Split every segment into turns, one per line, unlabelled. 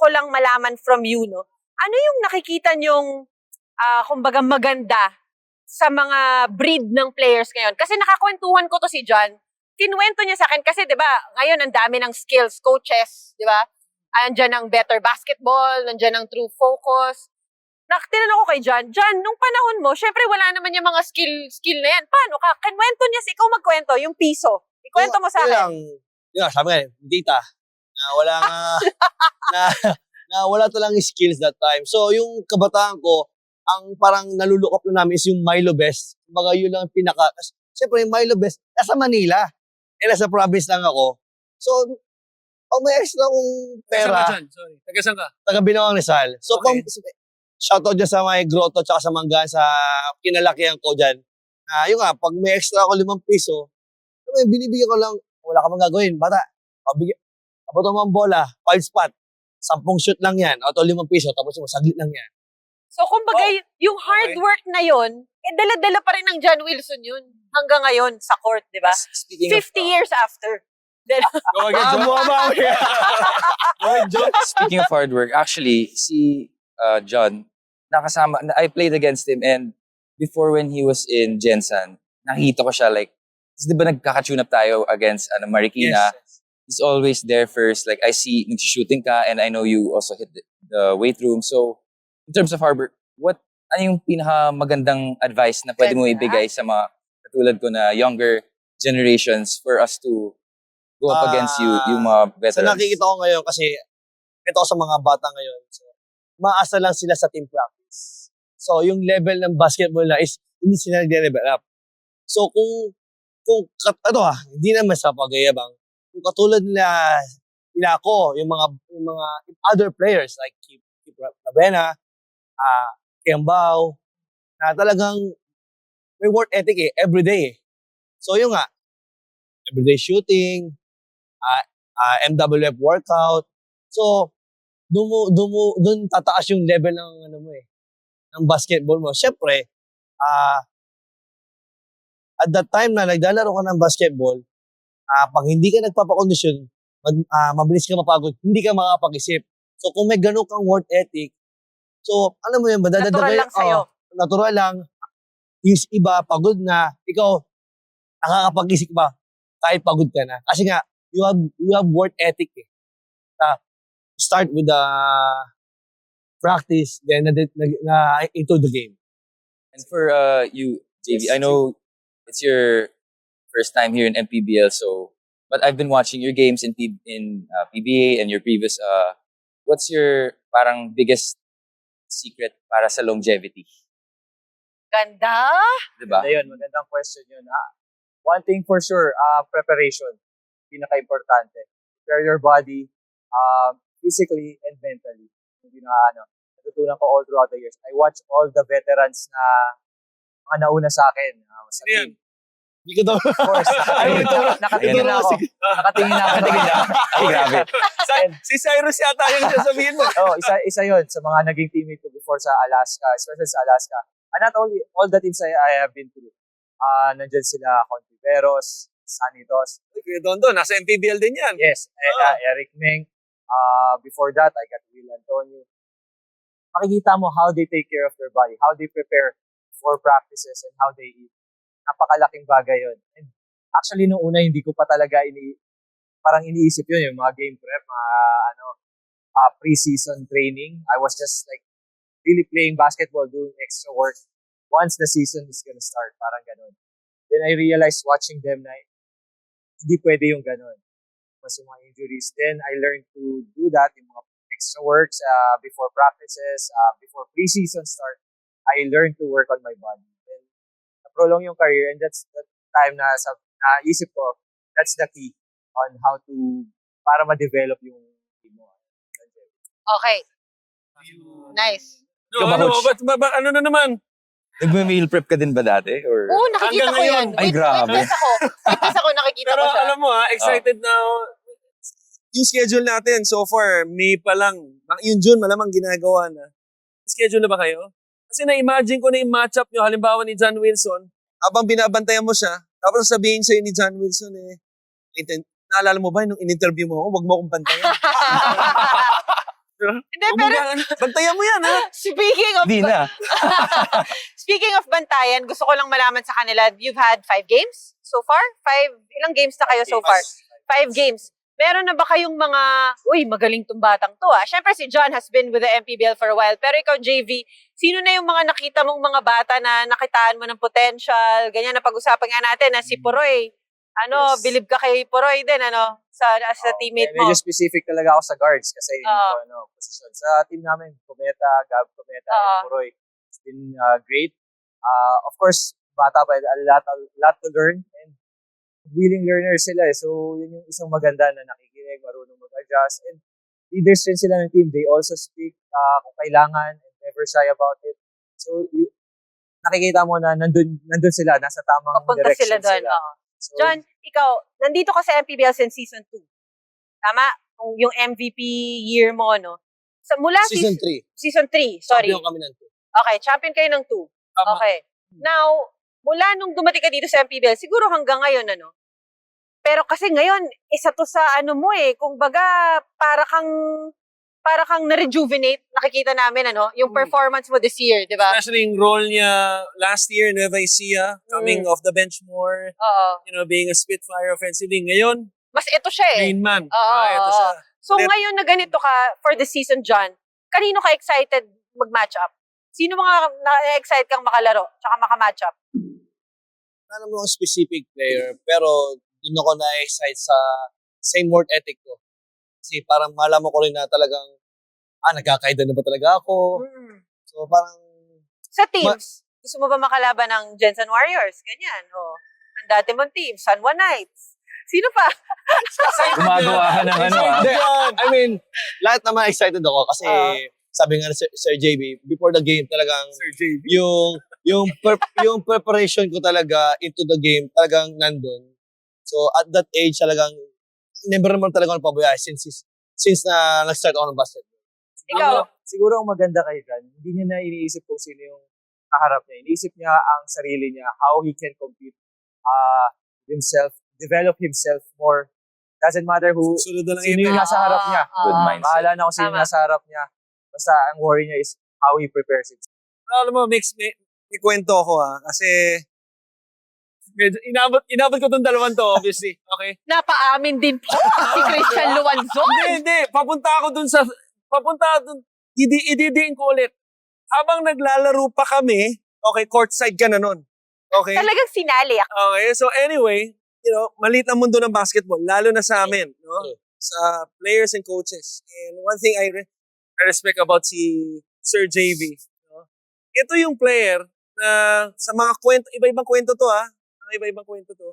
ko lang malaman from you, no? Ano yung nakikita niyong, kumbaga maganda sa mga breed ng players ngayon? Kasi nakakwentuhan ko to si John. Kinuwento niya sa akin kasi 'di ba, ngayon ang dami ng skills coaches, 'di ba? Andiyan ang better basketball, nandiyan ang true focus. Tinanong ko kay John, nung panahon mo, syempre wala naman yung mga skill na yan. Paano ka? Kinwento niya, ikaw magkwento, yung piso. Ikwento mo sa akin.
Yung sabi nga, data. Na wala nga, na wala talang skills that time. So, yung kabataan ko, ang parang nalulukop na namin is yung Milo Best. Kumbaga, yun lang pinaka. Siyempre, yung Milo Best, nasa Manila. Nasa province lang ako. So, pag may extra kong pera.
Taga saan ka?
Taga Binawang Rizal. So,
Okay.
shoutout dyan sa mga grotto tsaka sa mangga sa kinalakihan ko dyan. Yung nga, pag may extra ako 5 piso, binibigyan ko lang, wala ka mang gagawin. Bata, abuto mo ang bola, 5 spot, 10 shoot lang yan, o 5 piso, tapos yung saglit lang yan.
So, kumbaga, yung hard work na yun, dala-dala pa rin ng John Wilson yun hanggang ngayon sa court, di ba? 50 years after.
Go again, John.
Speaking of hard work, actually, si John, I played against him, and before when he was in Gensan, nakita ko siya like, di ba nagkaka-tune up tayo against Marikina?
Yes.
He's always there first. Like, I see nag-shooting ka, and I know you also hit the weight room. So, in terms of hard work, ano yung pinaka-magandang advice na pwede mo ibigay sa mga katulad ko na younger generations for us to go up against yung mga veterans?
So, nakikita ko ngayon kasi ito sa mga bata ngayon. So, maasa lang sila sa team practice. So, yung level ng basketball na is hindi sila nag-level up. So, kung hindi naman sa pag-ayabang, kung katulad nila ako, yung mga other players like Kip Ravena, Kembao, na talagang may work ethic everyday. So, yung nga, everyday shooting, MWF workout. So, doon tataas yung level ng ng basketball mo. Syempre, at that time na naglalaro ka ng basketball, pag hindi ka nagpapakondisyon, mabilis ka mapagod, hindi ka makapag-isip. So kung may ganun kang work ethic, so alam mo yun,
Natural lang sa'yo.
Natural lang. Yung iba, pagod na, ikaw, nakakapag-isip ba kahit pagod ka na. Kasi nga, you have work ethic eh. Start with the practice, then into the game.
And for you, JV, I know it's your first time here in MPBL, but I've been watching your games in PBA and your previous. What's your parang biggest secret para sa longevity?
Ganda!
Diba?
Yun, magandang question yun. One thing for sure, preparation. Pinaka-importante. Prepare your body, physically and mentally. Hindi natutunan ko all throughout the years. I watch all the veterans na mga nauna sa akin. Sa team.
Hindi ko daw.
Of course. Nakatingin na ako. Nakatingin na ako.
Ay, grabe.
Si Cyrus yata yung sasabihin mo.
Isa yun sa mga naging teammate ko before sa Alaska, especially sa Alaska. And not only all the teams I have been through. Nandyan sila Contiveros, Sanitos.
Kuya Dondo, nasa MPBL din yan.
Yes, Eric Meng. Before that, I got Will Antonio. Makikita mo how they take care of their body, how they prepare for practices, and how they eat. Napakalaking bagay yun. And actually, nung una, hindi ko pa talaga parang iniisip yun, yung mga game prep, pre-season training. I was just like really playing basketball, doing extra work. Once the season is gonna start, parang ganun. Then I realized watching them na hindi pwede yung ganun. Mas yung mga injuries. Then I learned to do that, yung mga extra works before practices, before pre-season start. I learned to work on my body. Then na-prolong yung career, and that's the time na naisip ko, that's the key on how to, para ma-develop yung team mo.
Okay. Nice.
No, ano na naman?
Nagme-meal prep ka din ba dati? Or?
Oo, nakikita
Hanggang
ko
ngayon.
yan.
Ay, grabe.
Witness ako, nakikita
Pero
ko siya.
alam mo excited na ako. Yung schedule natin so far, May pa lang. Yung June, malamang ginagawa na. Schedule na ba kayo? Kasi na-imagine ko na yung matchup nyo, halimbawa ni John Wilson, habang binabantayan mo siya, tapos sabihin sa'yo ni John Wilson, naalala mo ba nung in-interview mo ako, wag mo akong bantayan.
Hindi, pero
Bantayan mo yan, ha?
speaking of
Hindi na.
speaking of bantayan, gusto ko lang malaman sa kanila, you've had 5 games so far? Ilang games na kayo so far? 5 games. Meron na ba kayong mga, uy, magaling tong batang to ah. Siyempre si John has been with the MPBL for a while. Pero ikaw, JV, sino na yung mga nakita mong mga bata na nakitaan mo ng potential? Ganyan, na pag-usapan nga natin na si Puroy.
Yes.
Believe ka kay Puroy din, as a teammate mo.
Medyo specific talaga ako sa guards kasi yun
Oo.
po, position. Sa team namin, Cometa, Gab Cometa,
Oo.
and Puroy. It's been great. Of course, bata pa, a lot to learn. And willing learners sila eh. So, yun yung isang maganda na nakikinig, marunong mag-adjust. And leaders rin sila ng team. They also speak kung kailangan and never shy about it. So, nakikita mo na nandun sila, nasa tamang
Papunta
direction
sila doon.
So,
John, ikaw, nandito ka sa MPBL since season 2. Tama? Yung MVP year mo, no? Mula
Season 3.
Season 3, sorry.
Champion kami ng 2.
Okay, champion kayo ng 2.
Tama.
Okay. Now, mula nung dumating ka dito sa MPBL, siguro hanggang ngayon, Pero kasi ngayon, isa to sa mo kung baga, para kang na-rejuvenate, nakikita namin, yung performance mo this year, di ba?
Especially yung role niya last year, Nueva Ecija, coming off the bench more,
Oo.
being a spitfire offensively. Ngayon,
Mas ito siya
main man.
Oo.
Ito siya.
So ngayon na ganito ka for the season, John, kanino ka excited mag-match up? Sino mga na-excite kang makalaro tsaka maka-match up?
Alam mo ang specific player, pero doon ako na-excite sa same work ethic ko. Kasi parang malaman ko rin na talagang, nagkakaida na ba talaga ako? So parang,
Sa teams, gusto mo ba makalaban ng Jensen Warriors? Ganyan. Ang dati mong team, Sanwa Knights. Sino pa?
Gumagawa ka ng
Hindi, I mean, lahat naman excited ako kasi sabi nga ni Sir JB, before the game talagang
Sir JB.
yung preparation ko talaga into the game talagang nandun. So at that age talagang never naman talaga ako napabayaan since na nag-start ako ng basketball.
Ikaw?
Siguro ang maganda kay John, hindi niya na iniisip kung sino yung kaharap niya. Iniisip niya ang sarili niya, how he can compete himself, develop himself more. Doesn't matter
Sunod na lang
sino yung nasa harap niya.
Good mindset.
Bahala na kung sino
Tama.
nasa harap niya. Basta ang worry niya is how he prepares it.
Alam mo, may kwento ako kasi medyo inabot ko tong dalawang to, obviously. Okay?
Napaamin din po si Christian Luanzon.
Hindi. Papunta ako dun. Ididiin ko ulit. Habang naglalaro pa kami, okay, courtside ka na nun. Okay?
Talagang sinali ako.
Okay, so anyway, maliit ang mundo ng basketball, lalo na sa amin, no? Sa players and coaches. And one thing I respect about si Sir JV, no? Ito yung player na sa mga kwento, iba-ibang kwento to iba-ibang kwento to.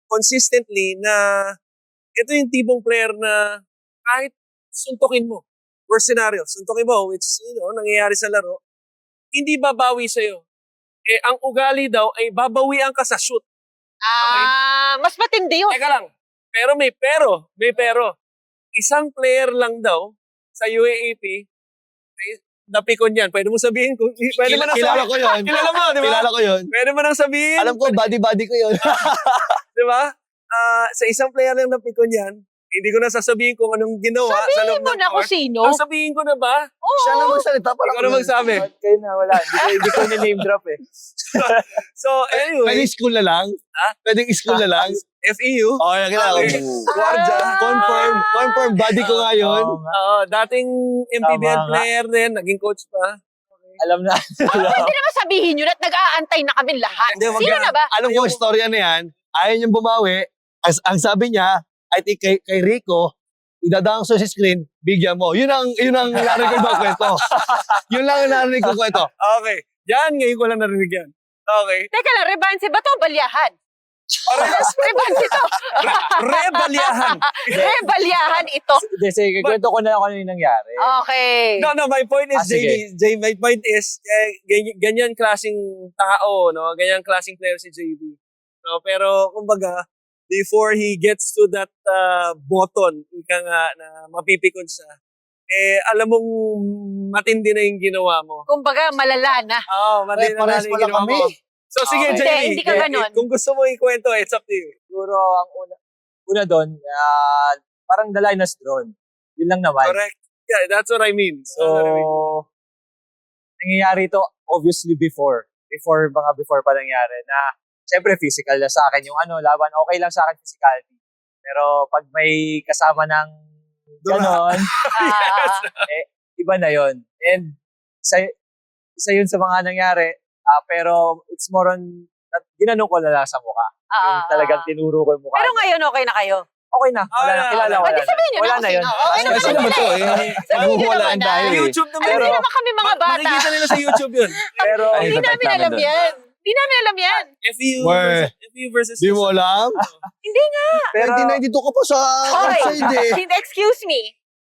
Consistently na ito yung tipong player na kahit suntukin mo, worst scenario, suntukin mo, which, nangyayari sa laro, hindi babawi sa'yo. Ang ugali daw ay babawian ka sa shoot.
Mas matindi yun.
Teka lang. Pero may pero. Isang player lang daw sa UAAP napikon yan. Pwede mo sabihin kung pwede mo nang
Kilala ko yun.
Kilala mo, di ba?
Kilala ko yun.
Pwede mo nang sabihin.
Alam ko, body ko yun.
Di ba? Sa isang player lang napikon yan, hindi ko na sasabihin kung anong ginawa sa loob
Sabihin mo
ng
na kung
court.
sino.
Sabihin ko na ba?
Oo.
Siya na magsalita.
Ikaw na magsabi.
Kayo na, wala. Hindi ko ni-name drop eh.
So anyway,
Pwedeng school na lang? Pwedeng school na lang?
FEU.
Okay, kilala ko.
Okay.
Guardia. Confirm. Body ko nga yun.
Oo nga.
Dating MPBL
Tama nga.
player din, naging coach pa.
Alam na.
Hindi naman sabihin yun at nag-aantay na kami lahat.
Hindi, wag
Sino
yan.
na ba?
Alam ko, istorya na yan. Ayaw niyang bumawi. Ang sabi niya, I think kay Rico, idadaan ko sa screen, bigyan mo. Yun ang narinig ko kwento. Yun lang ang narinig ko kwento.
Okay. Yan, ngayon ko lang narinig yan. Okay.
Teka lang, rebanse ba to? Balyahan. Rebanse to.
Rebalyahan.
Rebalyahan ito.
Sige, kwento ko na ako ano yung nangyari.
Okay.
No, my point is,
Sige.
my point is, ganyan klaseng tao, no? Ganyan klaseng player si JB. No? Pero, kumbaga, before he gets to that button, ika nga, na mapipikon siya, alam mong matindi na yung ginawa mo.
Kumbaga, malala na.
Oo, matindi na
Pares
yung
pala
ginawa
kami.
mo. So, sige,
Okay.
JB.
Hindi ka ganun.
Kung gusto mo ikwento, it's up to you.
Siguro ang una doon, parang the line has drawn. Yun lang naman.
Correct. Yeah, that's what I mean.
So, nangyayari ito obviously before pa nangyari na syempre physical na sa akin yung laban, okay lang sa akin physicality. Pero pag may kasama ng ganon, iba na yon. And isa yun sa mga nangyari, pero it's more on, ginanong ko na lang sa mukha. Yung talagang tinuro ko yung mukha.
Pero ngayon, okay na kayo.
Okay na. Wala na. Kilala ko.
Pwede sabihin nyo
Wala
na
na
kung
yun.
sino. Okay na
Kasi naman to eh.
Sabihin nyo
Naghuhulaan
naman
tayo
na.
eh.
YouTube naman.
Alam niyo naman kami mga bata.
Makikita nila sa YouTube yun.
Pero,
Hindi
Ay,
namin
namin
alam
doon.
yan. Hindi namin alam yan.
FU versus
Di mo alam?
Hindi nga.
pero,
1992 ka pa sa
Hoy,
outside eh.
hindi, excuse me.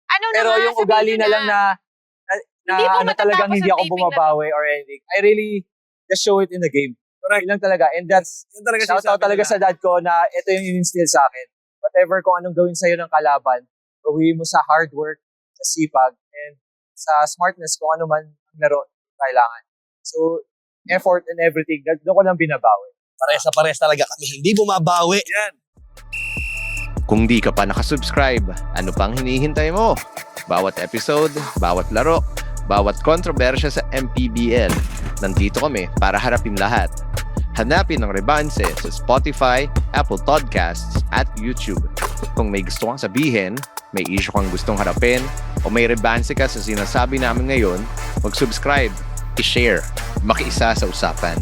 Ano na
pero
nga,
yung
sabihin
ugali
nyo
na lang na
Hindi mo matatapos
talagang hindi
ang
ako
taping
bumabawi or anything. I really just show it in the game.
Correct.
Yun lang talaga. And that's,
Yun talaga
shout out
sinasabi
talaga
nila.
sa dad ko na ito yung in-instill sa akin. Whatever kung anong gawin sa'yo ng kalaban, gawin mo sa hard work, sa sipag, and sa smartness kung ano man ang laro kailangan. So, effort and everything, doon ko lang binabawi.
Pares talaga kami. Hindi bumabawi.
Yan.
Kung di ka pa nakasubscribe, ano pang hinihintay mo? Bawat episode, bawat laro, bawat kontrobersya sa MPBL, nandito kami para harapin lahat. Hanapin ang Rebanse sa Spotify, Apple Podcasts, at YouTube. Kung may gusto kang sabihin, may issue kang gustong harapin, o may Rebanse ka sa sinasabi namin ngayon, mag-subscribe, i-share, makiisa sa usapan.